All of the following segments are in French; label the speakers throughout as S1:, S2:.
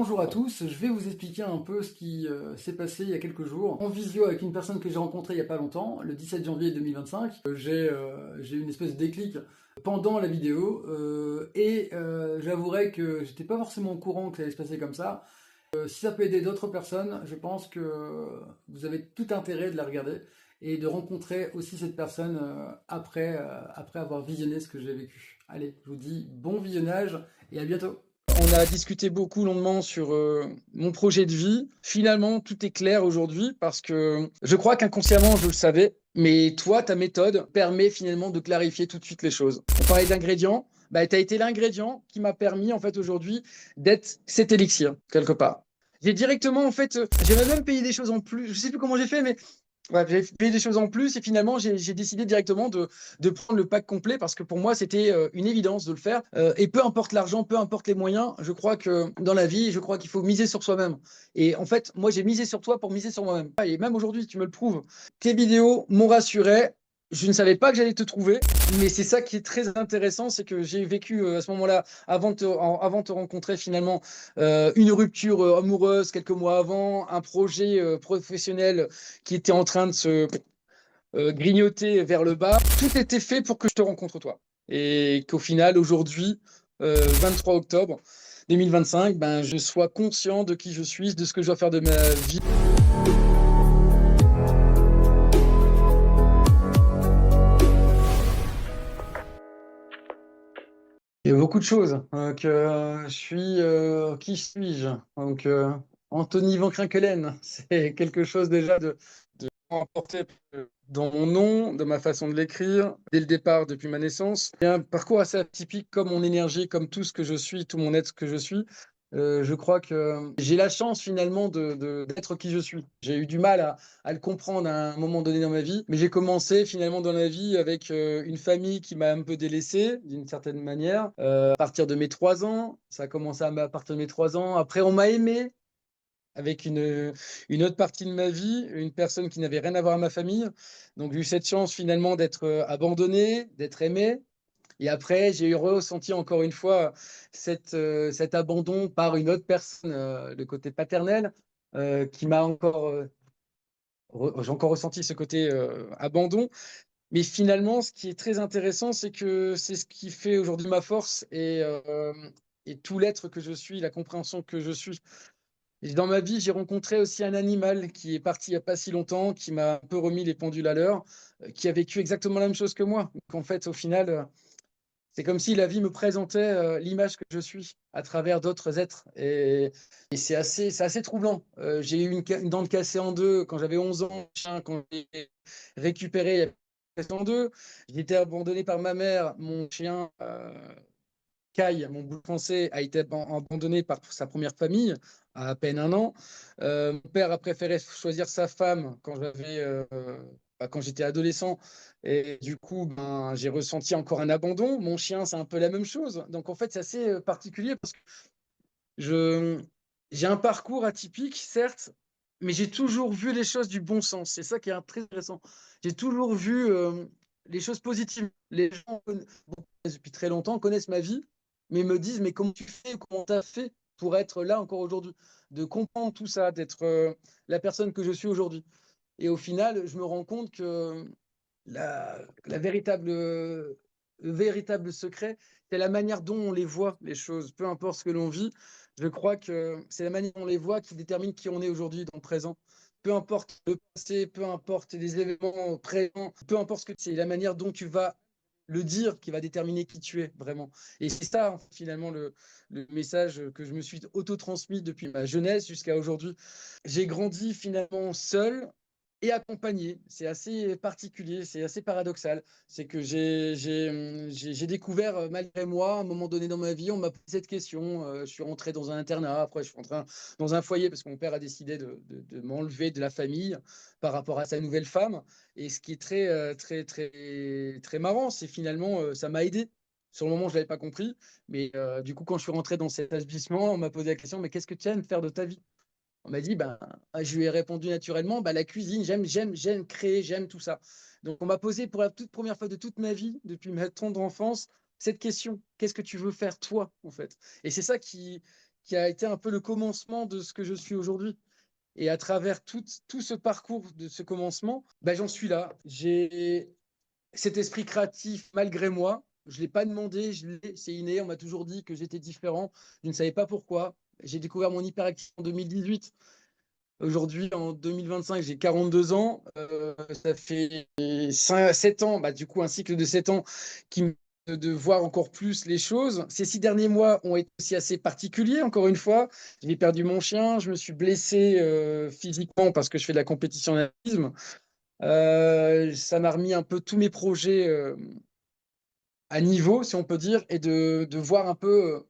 S1: Bonjour à tous, je vais vous expliquer un peu ce qui s'est passé il y a quelques jours en visio avec une personne que j'ai rencontrée il n'y a pas longtemps, le 17 janvier 2025. J'ai eu une espèce de déclic pendant la vidéo j'avouerai que j'étais pas forcément au courant que ça allait se passer comme ça. Si ça peut aider d'autres personnes, je pense que vous avez tout intérêt de la regarder et de rencontrer aussi cette personne après avoir visionné ce que j'ai vécu. Allez, je vous dis bon visionnage et à bientôt. On a discuté beaucoup longuement sur mon projet de vie. Finalement, tout est clair aujourd'hui parce que je crois qu'inconsciemment, je le savais. Mais toi, ta méthode permet finalement de clarifier tout de suite les choses. On parlait d'ingrédients. Bah, tu as été l'ingrédient qui m'a permis en fait aujourd'hui d'être cet élixir quelque part. J'ai directement en fait, j'aimerais même payer des choses en plus. Je sais plus comment j'ai fait, mais ouais, j'ai payé des choses en plus et finalement j'ai décidé directement de prendre le pack complet parce que pour moi c'était une évidence de le faire. Et peu importe l'argent, peu importe les moyens, je crois que dans la vie, je crois qu'il faut miser sur soi-même. Et en fait, moi j'ai misé sur toi pour miser sur moi-même. Et même aujourd'hui, tu me le prouves. Tes vidéos m'ont rassuré. Je ne savais pas que j'allais te trouver, mais c'est ça qui est très intéressant, c'est que j'ai vécu à ce moment-là, avant de te rencontrer finalement, une rupture amoureuse quelques mois avant, un projet professionnel qui était en train de se grignoter vers le bas. Tout était fait pour que je te rencontre toi. Et qu'au final, aujourd'hui, 23 octobre 2025, ben, je sois conscient de qui je suis, de ce que je dois faire de ma vie. Il y a beaucoup de choses. Donc, qui suis-je? Donc, Anthony Van Krinkelen, c'est quelque chose déjà de emporté dans mon nom, de ma façon de l'écrire, dès le départ, depuis ma naissance. Il y a un parcours assez atypique, comme mon énergie, comme tout ce que je suis, tout mon être que je suis. Je crois que j'ai la chance finalement d'être qui je suis. J'ai eu du mal à le comprendre à un moment donné dans ma vie, mais j'ai commencé finalement dans la vie avec une famille qui m'a un peu délaissé d'une certaine manière. À partir de mes 3 ans, ça a commencé à partir de mes 3 ans. Après, on m'a aimé avec une autre partie de ma vie, une personne qui n'avait rien à voir à ma famille. Donc j'ai eu cette chance finalement d'être abandonné, d'être aimé. Et après, j'ai eu ressenti encore une fois cet abandon par une autre personne, le côté paternel, qui m'a encore, j'ai encore ressenti ce côté abandon. Mais finalement, ce qui est très intéressant, c'est que c'est ce qui fait aujourd'hui ma force et tout l'être que je suis, la compréhension que je suis. Et dans ma vie, j'ai rencontré aussi un animal qui est parti il n'y a pas si longtemps, qui m'a un peu remis les pendules à l'heure, qui a vécu exactement la même chose que moi. Donc en fait, au final, c'est comme si la vie me présentait l'image que je suis à travers d'autres êtres. Et c'est assez troublant. J'ai eu une dent cassée en deux quand j'avais 11 ans, quand j'ai récupéré, il y a cassé en deux. J'ai été abandonné par ma mère, mon chien. Kai, mon bout français, a été abandonné par sa première famille à peine 1 an. Mon père a préféré choisir sa femme quand j'étais adolescent. Et du coup, ben, j'ai ressenti encore un abandon. Mon chien, c'est un peu la même chose. Donc en fait, c'est assez particulier parce que je, j'ai un parcours atypique, certes, mais j'ai toujours vu les choses du bon sens. C'est ça qui est très intéressant. J'ai toujours vu les choses positives. Les gens depuis très longtemps connaissent ma vie, mais me disent, mais comment tu fais, comment tu as fait pour être là encore aujourd'hui, de comprendre tout ça, d'être la personne que je suis aujourd'hui. Et au final, je me rends compte que la véritable, le véritable secret, c'est la manière dont on les voit, les choses, peu importe ce que l'on vit. Je crois que c'est la manière dont on les voit qui détermine qui on est aujourd'hui dans le présent. Peu importe le passé, peu importe les événements présents, peu importe ce que c'est, la manière dont tu vas le dire qui va déterminer qui tu es vraiment. Et c'est ça finalement le message que je me suis auto-transmis depuis ma jeunesse jusqu'à aujourd'hui. J'ai grandi finalement seul et accompagné. C'est assez particulier, c'est assez paradoxal. C'est que j'ai découvert, malgré moi, à un moment donné dans ma vie, on m'a posé cette question. Je suis rentré dans un internat, après je suis rentré dans un foyer parce que mon père a décidé de m'enlever de la famille par rapport à sa nouvelle femme. Et ce qui est très marrant, c'est finalement, ça m'a aidé. Sur le moment, je ne l'avais pas compris. Mais du coup, quand je suis rentré dans cet établissement, on m'a posé la question, mais qu'est-ce que tu aimes faire de ta vie? On m'a dit, ben, je lui ai répondu naturellement, ben, la cuisine, j'aime créer, j'aime tout ça. Donc, on m'a posé pour la toute première fois de toute ma vie, depuis ma tendre enfance, cette question. Qu'est-ce que tu veux faire toi, en fait? Et c'est ça qui a été un peu le commencement de ce que je suis aujourd'hui. Et à travers tout ce parcours de ce commencement, ben, j'en suis là. J'ai cet esprit créatif malgré moi. Je ne l'ai pas demandé, c'est inné. On m'a toujours dit que j'étais différent. Je ne savais pas pourquoi. J'ai découvert mon hyperactivité en 2018. Aujourd'hui, en 2025, j'ai 42 ans. Ça fait 7 ans, bah, du coup, un cycle de 7 ans qui me de voir encore plus les choses. Ces 6 derniers mois ont été aussi assez particuliers, encore une fois. J'ai perdu mon chien, je me suis blessé physiquement parce que je fais de la compétition d'athlétisme. Ça m'a remis un peu tous mes projets à niveau, si on peut dire, et de voir un peu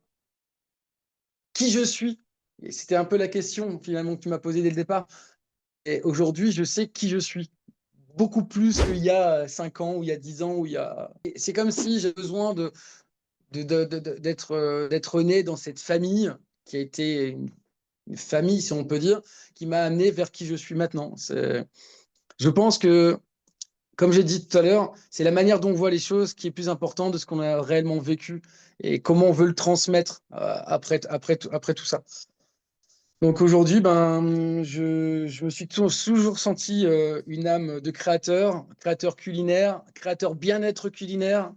S1: qui je suis. Et c'était un peu la question, finalement, que tu m'as posée dès le départ. Et aujourd'hui, je sais qui je suis. Beaucoup plus qu'il y a 5 ans, ou il y a 10 ans, ou il y a... C'est comme si j'ai besoin d'être né dans cette famille qui a été une famille, si on peut dire, qui m'a amené vers qui je suis maintenant. Je pense que, comme j'ai dit tout à l'heure, c'est la manière dont on voit les choses qui est plus important de ce qu'on a réellement vécu et comment on veut le transmettre après tout ça. Donc aujourd'hui, ben, je me suis toujours senti une âme de créateur, créateur culinaire, créateur bien-être culinaire.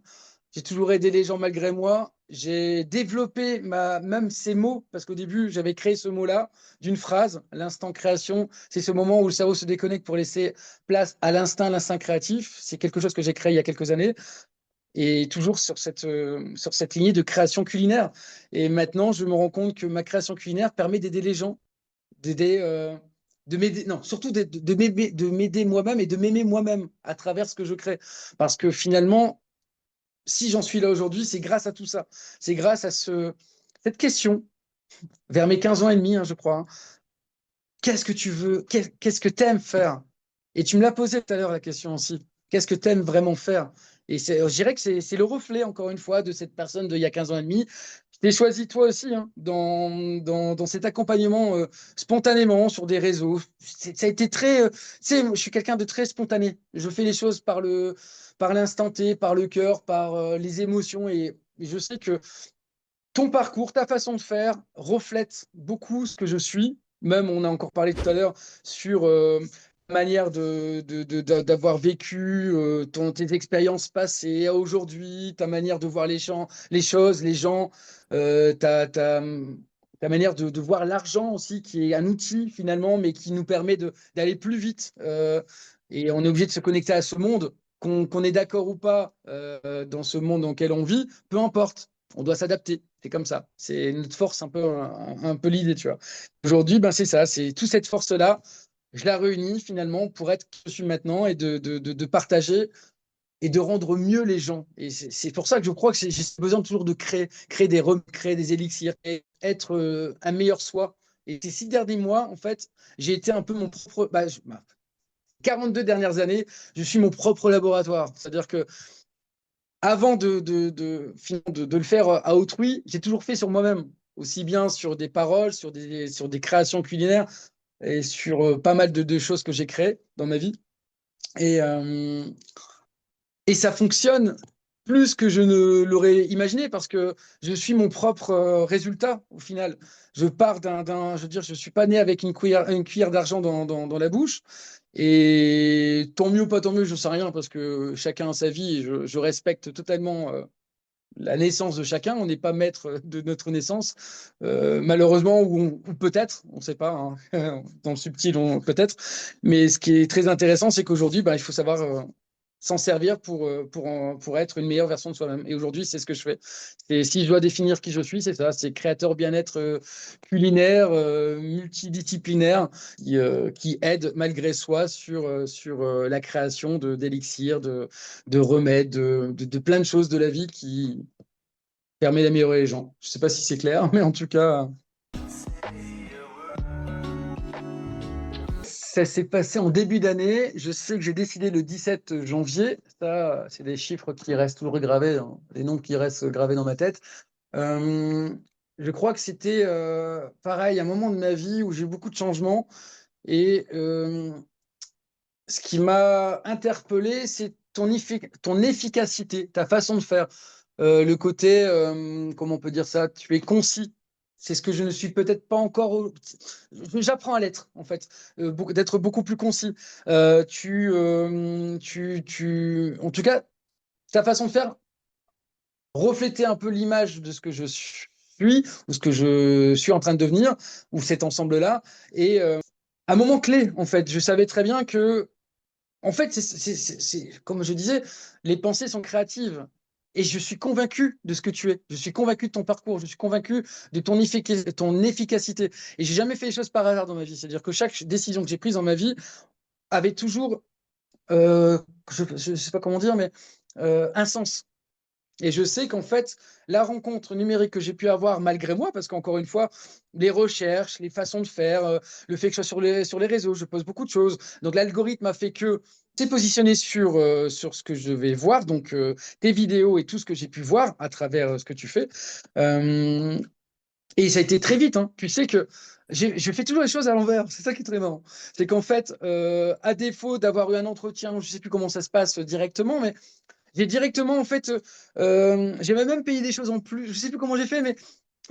S1: J'ai toujours aidé les gens malgré moi. J'ai développé même ces mots, parce qu'au début, j'avais créé ce mot-là d'une phrase, l'instant création. C'est ce moment où le cerveau se déconnecte pour laisser place à l'instinct créatif. C'est quelque chose que j'ai créé il y a quelques années et toujours sur cette lignée de création culinaire. Et maintenant, je me rends compte que ma création culinaire permet d'aider les gens, d'aider, de m'aider, non, surtout de m'aider moi-même et de m'aimer moi-même à travers ce que je crée. Parce que finalement, si j'en suis là aujourd'hui, c'est grâce à tout ça. C'est grâce à cette question, vers mes 15 ans et demi, hein, je crois. Hein. Qu'est-ce que tu veux? Qu'est-ce que tu aimes faire? Et tu me l'as posé tout à l'heure, la question aussi. Qu'est-ce que tu aimes vraiment faire? Et je dirais que c'est le reflet, encore une fois, de cette personne d'il y a 15 ans et demi. Je t'ai choisi toi aussi hein, dans cet accompagnement spontanément sur des réseaux. Ça a été très. Tu sais, je suis quelqu'un de très spontané. Je fais les choses par l'instant T, par le cœur, par les émotions. Et je sais que ton parcours, ta façon de faire reflète beaucoup ce que je suis. Même, on a encore parlé tout à l'heure sur la manière d'avoir vécu tes expériences passées à aujourd'hui, ta manière de voir les choses, les gens, ta manière de voir l'argent aussi, qui est un outil finalement, mais qui nous permet d'aller plus vite. Et on est obligé de se connecter à ce monde, qu'on est d'accord ou pas dans ce monde dans lequel on vit, peu importe on doit s'adapter. C'est comme ça. C'est notre force, un peu l'idée, tu vois. Aujourd'hui, ben, c'est ça. C'est toute cette force-là. Je la réunis finalement pour être qui je suis maintenant et de partager et de rendre mieux les gens. Et c'est pour ça que je crois que j'ai besoin toujours de créer des remèdes, créer des élixirs et être un meilleur soi. Et ces 6 derniers mois, en fait, j'ai été un peu mon propre. 42 dernières années, je suis mon propre laboratoire. C'est-à-dire que avant de le faire à autrui, j'ai toujours fait sur moi-même, aussi bien sur des paroles, sur des créations culinaires et sur pas mal de choses que j'ai créées dans ma vie. Et, euh, et ça fonctionne plus que je ne l'aurais imaginé parce que je suis mon propre résultat au final. Je veux dire, je suis pas né avec une cuillère d'argent dans la bouche. Et tant mieux, pas tant mieux, je sais rien parce que chacun a sa vie et je respecte totalement la naissance de chacun. On n'est pas maître de notre naissance, malheureusement, ou peut-être, on ne sait pas, hein, dans le subtil, peut-être. Mais ce qui est très intéressant, c'est qu'aujourd'hui, il faut savoir s'en servir pour être une meilleure version de soi-même. Et aujourd'hui, c'est ce que je fais. Et si je dois définir qui je suis, c'est ça, c'est créateur bien-être culinaire, multidisciplinaire, qui aide malgré soi sur la création d'élixirs, de remèdes, de plein de choses de la vie qui permet d'améliorer les gens. Je ne sais pas si c'est clair, mais en tout cas, ça s'est passé en début d'année. Je sais que j'ai décidé le 17 janvier. Ça, c'est des chiffres qui restent toujours gravés, hein, des nombres qui restent gravés dans ma tête. Euh, je crois que c'était pareil, un moment de ma vie où j'ai eu beaucoup de changements. Et ce qui m'a interpellé, c'est ton efficacité, ta façon de faire. Le côté, comment on peut dire ça, tu es concis. c'est ce que je ne suis peut-être pas encore. J'apprends à l'être, en fait, d'être beaucoup plus concis. En tout cas, ta façon de faire refléter un peu l'image de ce que je suis ou ce que je suis en train de devenir, ou cet ensemble-là. Et à un moment clé, en fait, je savais très bien que, en fait, comme je disais, les pensées sont créatives. Et je suis convaincu de ce que tu es. Je suis convaincu de ton parcours. Je suis convaincu de ton efficacité. Et j'ai jamais fait les choses par hasard dans ma vie. C'est-à-dire que chaque décision que j'ai prise dans ma vie avait toujours, euh, je ne sais pas comment dire, mais un sens. Et je sais qu'en fait, la rencontre numérique que j'ai pu avoir malgré moi, parce qu'encore une fois, les recherches, les façons de faire, le fait que je sois sur les réseaux, je pose beaucoup de choses. Donc l'algorithme a fait que c'est positionné sur ce que je vais voir, donc tes vidéos et tout ce que j'ai pu voir à travers ce que tu fais. Euh, et ça a été très vite, hein. Tu sais que je fais toujours les choses à l'envers. C'est ça qui est très marrant. C'est qu'en fait, à défaut d'avoir eu un entretien, je ne sais plus comment ça se passe directement, mais j'ai directement, en fait, j'ai même payé des choses en plus. Je sais plus comment j'ai fait, mais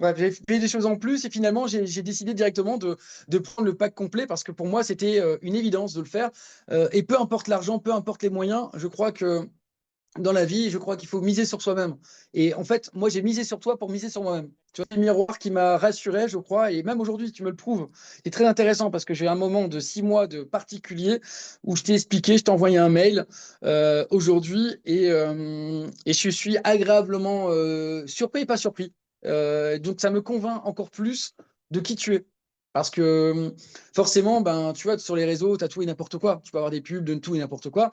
S1: ouais, j'ai payé des choses en plus et finalement, j'ai décidé directement de prendre le pack complet parce que pour moi, c'était une évidence de le faire. Et peu importe l'argent, peu importe les moyens, je crois que dans la vie, je crois qu'il faut miser sur soi-même. Et en fait, moi, j'ai misé sur toi pour miser sur moi-même. Tu vois, c'est le miroir qui m'a rassuré, je crois, et même aujourd'hui, tu me le prouves. C'est très intéressant parce que j'ai un moment de 6 mois de particulier où je t'ai expliqué, je t'ai envoyé un mail aujourd'hui et je suis agréablement surpris et pas surpris. Donc, ça me convainc encore plus de qui tu es. Parce que forcément, ben, tu vois, sur les réseaux, tu as tout et n'importe quoi. Tu peux avoir des pubs de tout et n'importe quoi.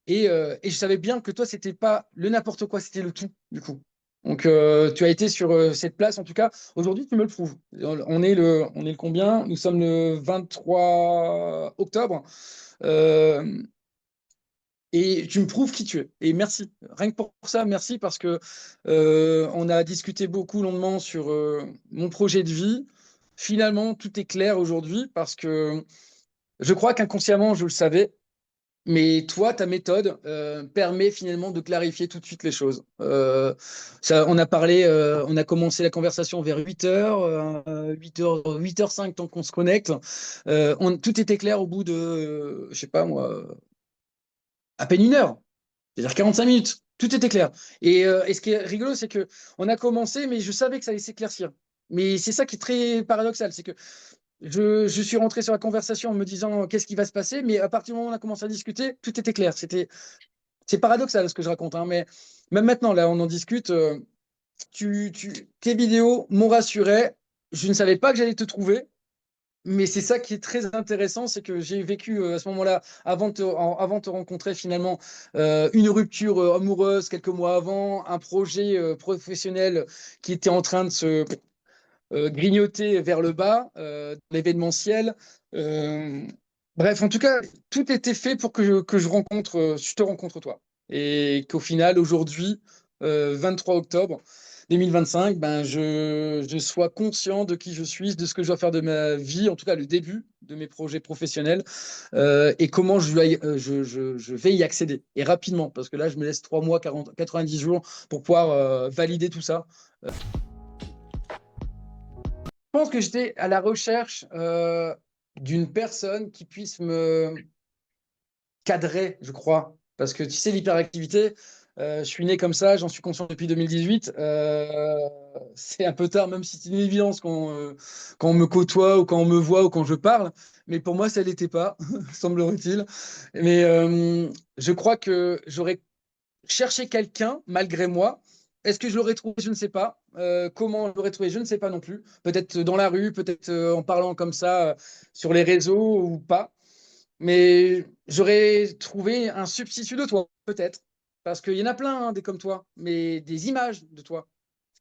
S1: Et je savais bien que toi, c'était pas le n'importe quoi, c'était le tout, du coup. Donc, tu as été sur cette place, en tout cas. Aujourd'hui, tu me le prouves. On est le combien? Nous sommes le 23 octobre. Euh, et tu me prouves qui tu es. Et merci. Rien que pour ça, merci parce que on a discuté beaucoup longuement sur mon projet de vie. Finalement, tout est clair aujourd'hui parce que je crois qu'inconsciemment, je le savais. Mais toi, ta méthode permet finalement de clarifier tout de suite les choses. On a parlé, on a commencé la conversation vers 8 heures, 8 heures, 8h05 tant qu'on se connecte. Tout était clair au bout de, je sais pas moi, à peine 1 heure, c'est-à-dire 45 minutes. Tout était clair. Et ce qui est rigolo, c'est que on a commencé, mais je savais que ça allait s'éclaircir. Mais c'est ça qui est très paradoxal, c'est que je suis rentré sur la conversation en me disant qu'est-ce qui va se passer, mais à partir du moment où on a commencé à discuter, tout était clair. C'est paradoxal ce que je raconte, hein, mais même maintenant, là, on en discute. Tes vidéos m'ont rassuré. Je ne savais pas que j'allais te trouver, mais c'est ça qui est très intéressant, c'est que j'ai vécu à ce moment-là, avant de te rencontrer finalement, une rupture amoureuse quelques mois avant, un projet professionnel qui était en train de se grignoter vers le bas, l'événementiel. Euh, Bref, en tout cas, tout était fait pour je te rencontre toi. Et qu'au final, aujourd'hui, 23 octobre 2025, ben, je sois conscient de qui je suis, de ce que je dois faire de ma vie, en tout cas le début de mes projets professionnels, et comment je vais y accéder. Et rapidement, parce que là, je me laisse 3 mois, 90 jours pour pouvoir valider tout ça. Je pense que j'étais à la recherche d'une personne qui puisse me cadrer, je crois. Parce que tu sais, l'hyperactivité, je suis né comme ça, j'en suis conscient depuis 2018. C'est un peu tard, même si c'est une évidence quand on me côtoie ou quand on me voit ou quand je parle. Mais pour moi, ça ne l'était pas, semblerait-il. Mais je crois que j'aurais chercher quelqu'un malgré moi. Est-ce que je l'aurais trouvé? Je ne sais pas. Comment je l'aurais trouvé? Je ne sais pas non plus. Peut-être dans la rue, peut-être en parlant comme ça sur les réseaux ou pas. Mais j'aurais trouvé un substitut de toi, peut-être. Parce qu'il y en a plein, hein, des comme toi, mais des images de toi.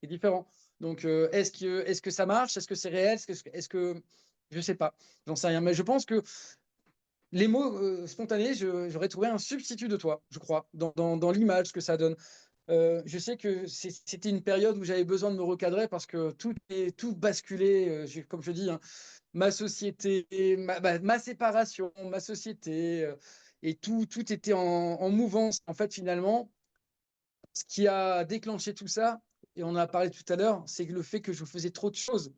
S1: C'est différent. Donc, est-ce que ça marche? Est-ce que c'est réel? Je ne sais pas. J'en sais rien. Mais je pense que les mots spontanés, j'aurais trouvé un substitut de toi, je crois, dans l'image que ça donne. Je sais que c'était une période où j'avais besoin de me recadrer parce que tout basculé, comme je dis, hein, ma société, ma séparation, ma société, et tout était en mouvance. En fait, finalement, ce qui a déclenché tout ça, et on en a parlé tout à l'heure, c'est le fait que je faisais trop de choses.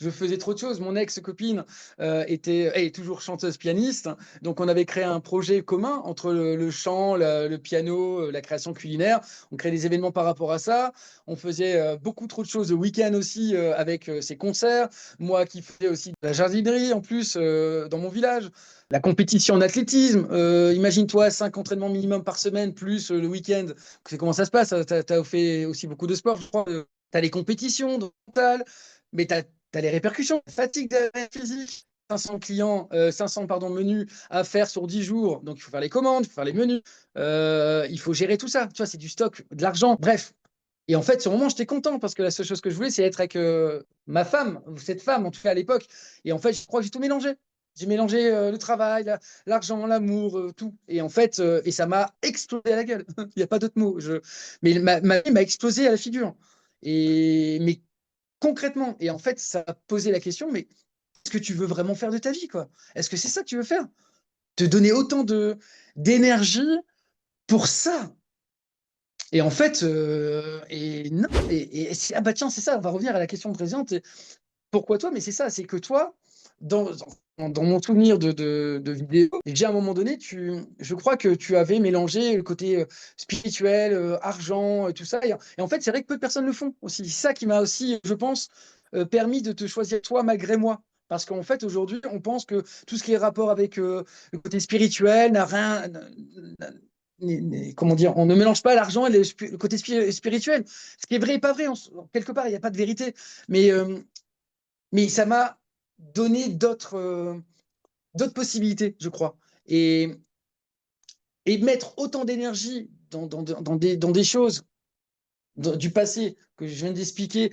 S1: Je faisais trop de choses. Mon ex-copine est toujours chanteuse pianiste. Donc, on avait créé un projet commun entre le chant, le piano, la création culinaire. On créait des événements par rapport à ça. On faisait beaucoup trop de choses le week-end aussi avec ses concerts. Moi qui faisais aussi de la jardinerie en plus dans mon village. La compétition en athlétisme. Imagine-toi 5 entraînements minimum par semaine plus le week-end. C'est comment ça se passe? Tu as fait aussi beaucoup de sport, je crois. Tu as les compétitions mentales, mais tu as les répercussions, fatigue physique, 500 clients, 500 pardon, menus à faire sur 10 jours. Donc, il faut faire les commandes, il faut faire les menus, il faut gérer tout ça. Tu vois, c'est du stock, de l'argent, bref. Et en fait, sur le moment, j'étais content parce que la seule chose que je voulais, c'est être avec ma femme, ou cette femme, en tout cas à l'époque. Et en fait, je crois que j'ai tout mélangé. J'ai mélangé le travail, l'argent, l'amour, tout. Et en fait, et ça m'a explosé à la gueule. Il n'y a pas d'autre mot. Mais ma vie m'a explosé à la figure. Mais concrètement. Et en fait, ça a posé la question, mais qu'est-ce que tu veux vraiment faire de ta vie, quoi? Est-ce que c'est ça que tu veux faire? Te donner autant d'énergie pour ça? Et en fait, et non, ah bah tiens, c'est ça, on va revenir à la question présente. Pourquoi toi? Mais c'est ça, c'est que toi, dans, dans mon souvenir de vidéo, déjà à un moment donné, je crois que tu avais mélangé le côté spirituel, argent, tout ça. Et en fait, c'est vrai que peu de personnes le font aussi. C'est ça qui m'a aussi, je pense, permis de te choisir toi malgré moi. Parce qu'en fait, aujourd'hui, on pense que tout ce qui est rapport avec le côté spirituel n'a rien. Comment dire, on ne mélange pas l'argent et le côté spirituel. Ce qui est vrai et pas vrai, quelque part, il n'y a pas de vérité. Mais ça m'a donné d'autres possibilités, je crois. Et, et mettre autant d'énergie dans des choses du passé que je viens d'expliquer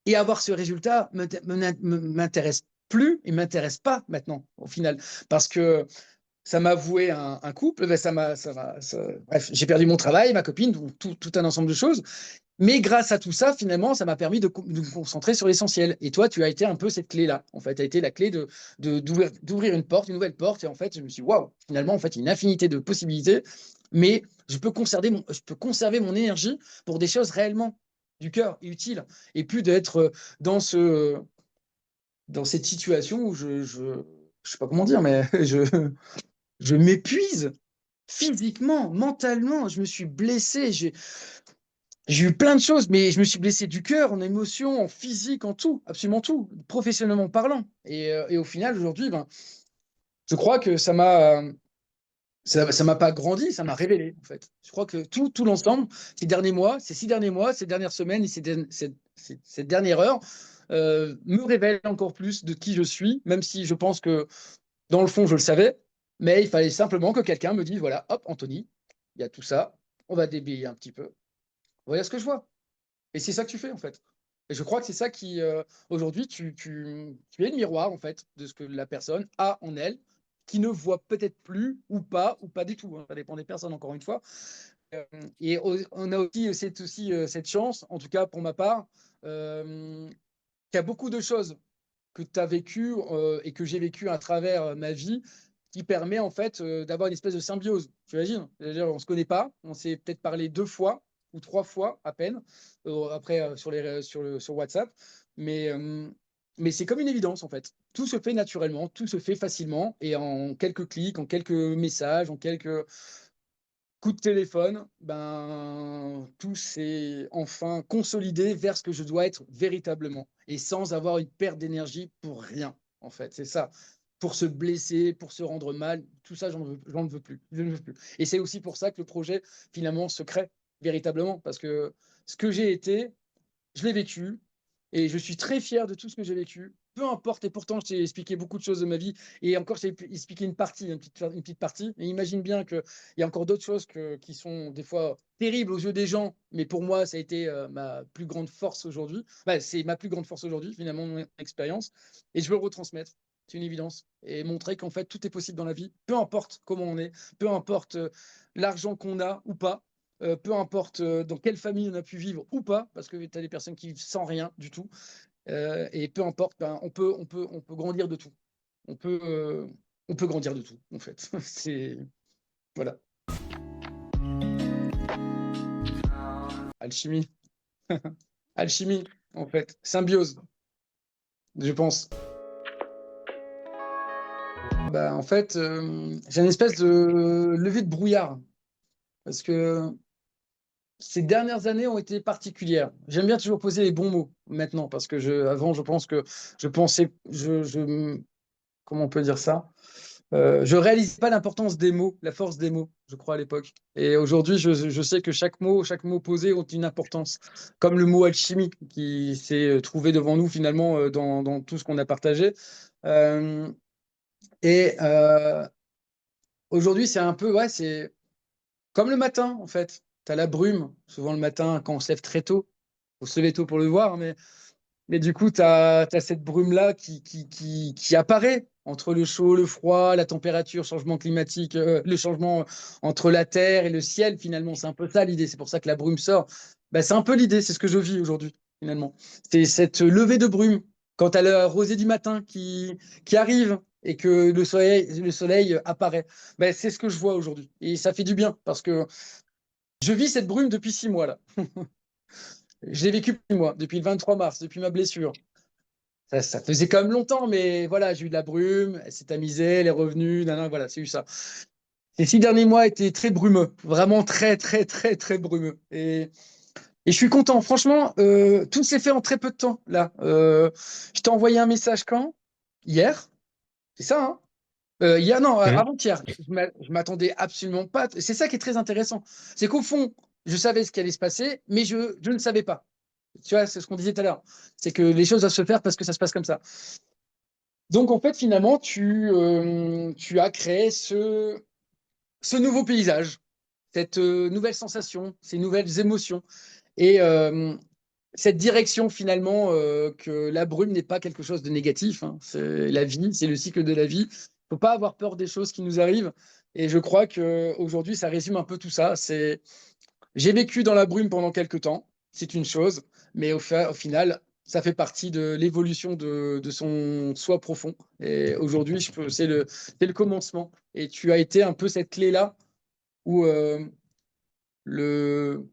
S1: et avoir ce résultat m'intéresse plus et m'intéresse pas maintenant, au final. Parce que ça m'a voué un couple, ben bref, j'ai perdu mon travail, ma copine, tout un ensemble de choses. Mais grâce à tout ça, finalement, ça m'a permis de me concentrer sur l'essentiel. Et toi, tu as été un peu cette clé-là. En fait, tu as été la clé d'ouvrir une porte, une nouvelle porte. Et en fait, je me suis dit, waouh, finalement, en fait, il y a une infinité de possibilités. Mais je peux conserver mon énergie pour des choses réellement du cœur et utiles. Et plus d'être dans cette situation où je sais pas comment dire, mais je m'épuise physiquement, mentalement. Je me suis blessé. J'ai eu plein de choses, mais je me suis blessé du cœur, en émotion, en physique, en tout, absolument tout, professionnellement parlant. Et au final, aujourd'hui, ben, je crois que ça m'a pas grandi, ça m'a révélé, en fait. Je crois que tout l'ensemble, ces derniers mois, ces 6 derniers mois, ces dernières semaines et cette dernière heure, me révèle encore plus de qui je suis, même si je pense que, dans le fond, je le savais, mais il fallait simplement que quelqu'un me dise, voilà, hop, Anthony, il y a tout ça, on va déblayer un petit peu. Voilà ce que je vois. Et c'est ça que tu fais, en fait. Et je crois que c'est ça qui, aujourd'hui, tu es le miroir, en fait, de ce que la personne a en elle, qui ne voit peut-être plus ou pas du tout, hein. Ça dépend des personnes, encore une fois. Euh, on a aussi cette chance, en tout cas pour ma part, qu'il y a beaucoup de choses que tu as vécues et que j'ai vécues à travers ma vie qui permet en fait d'avoir une espèce de symbiose. Tu imagines? C'est-à-dire, on ne se connaît pas, on s'est peut-être parlé 2 fois ou 3 fois à peine, après sur WhatsApp, mais, euh, mais c'est comme une évidence en fait. Tout se fait naturellement, tout se fait facilement et en quelques clics, en quelques messages, en quelques coup de téléphone, ben, tout s'est enfin consolidé vers ce que je dois être véritablement et sans avoir une perte d'énergie pour rien, en fait. C'est ça. Pour se blesser, pour se rendre mal, tout ça, j'en ne veux plus. Je ne veux plus. Et c'est aussi pour ça que le projet, finalement, se crée véritablement parce que ce que j'ai été, je l'ai vécu et je suis très fier de tout ce que j'ai vécu. Peu importe, et pourtant, je t'ai expliqué beaucoup de choses de ma vie. Et encore, je t'ai expliqué une petite partie. Mais imagine bien qu'il y a encore d'autres choses qui sont des fois terribles aux yeux des gens. Mais pour moi, ça a été ma plus grande force aujourd'hui. Bah, c'est ma plus grande force aujourd'hui, finalement, mon expérience. Et je veux le retransmettre. C'est une évidence. Et montrer qu'en fait, tout est possible dans la vie. Peu importe comment on est, peu importe l'argent qu'on a ou pas, peu importe dans quelle famille on a pu vivre ou pas, parce que tu as des personnes qui vivent sans rien du tout, et peu importe, ben, on peut grandir de tout. On peut, euh, on peut grandir de tout, en fait. C'est voilà, alchimie. alchimie, en fait, symbiose, je pense. Bah, en fait, j'ai une espèce de levée de brouillard parce que ces dernières années ont été particulières. J'aime bien toujours poser les bons mots maintenant parce que avant, je pense que je pensais, comment on peut dire ça? Je réalisais pas l'importance des mots, la force des mots, je crois à l'époque. Et aujourd'hui, je sais que chaque mot posé ont une importance, comme le mot alchimie qui s'est trouvé devant nous finalement dans tout ce qu'on a partagé. Euh, et aujourd'hui, c'est un peu, ouais, c'est comme le matin en fait. Tu as la brume, souvent le matin quand on se lève très tôt. Il faut se lever tôt pour le voir, mais du coup, tu as cette brume-là qui apparaît entre le chaud, le froid, la température, changement climatique, le changement entre la terre et le ciel, finalement. C'est un peu ça l'idée. C'est pour ça que la brume sort. Ben, c'est un peu l'idée, c'est ce que je vis aujourd'hui, finalement. C'est cette levée de brume, quand tu as la rosée du matin qui arrive et que le soleil apparaît. Ben, c'est ce que je vois aujourd'hui. Et ça fait du bien parce que je vis cette brume depuis 6 mois, là. Je l'ai vécu depuis moi, depuis le 23 mars, depuis ma blessure. Ça faisait quand même longtemps, mais voilà, j'ai eu de la brume, elle s'est tamisée, elle est revenue, voilà, c'est eu ça. Les 6 derniers mois étaient très brumeux, vraiment très, très, très, très brumeux. Et je suis content, franchement, tout s'est fait en très peu de temps, là. Je t'ai envoyé un message quand? Hier, c'est ça, hein? Hier, non,
S2: Mhm.
S1: avant-hier. Je m'attendais absolument pas. C'est ça qui est très intéressant. C'est qu'au fond, je savais ce qui allait se passer, mais je ne savais pas. Tu vois, c'est ce qu'on disait tout à l'heure. C'est que les choses doivent se faire parce que ça se passe comme ça. Donc, en fait, finalement, tu as créé ce nouveau paysage, cette nouvelle sensation, ces nouvelles émotions. Et cette direction, finalement, que la brume n'est pas quelque chose de négatif, hein. C'est la vie, c'est le cycle de la vie. Il ne faut pas avoir peur des choses qui nous arrivent. Et je crois qu'aujourd'hui, ça résume un peu tout ça. J'ai vécu dans la brume pendant quelques temps, c'est une chose, mais au final, ça fait partie de l'évolution de son soi profond. Et aujourd'hui, c'est le commencement. Et tu as été un peu cette clé-là où le,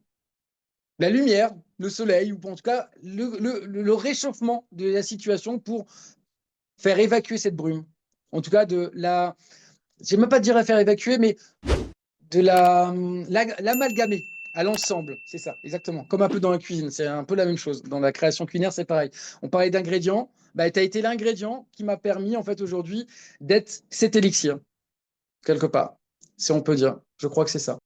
S1: la lumière, le soleil, ou en tout cas le réchauffement de la situation pour faire évacuer cette brume. En tout cas, je ne vais même pas dire la faire évacuer, mais de l'amalgamer à l'ensemble, c'est ça, exactement. Comme un peu dans la cuisine, c'est un peu la même chose. Dans la création culinaire, c'est pareil. On parlait d'ingrédients, bah, tu as été l'ingrédient qui m'a permis, en fait, aujourd'hui, d'être cet élixir, quelque part, si on peut dire. Je crois que c'est ça.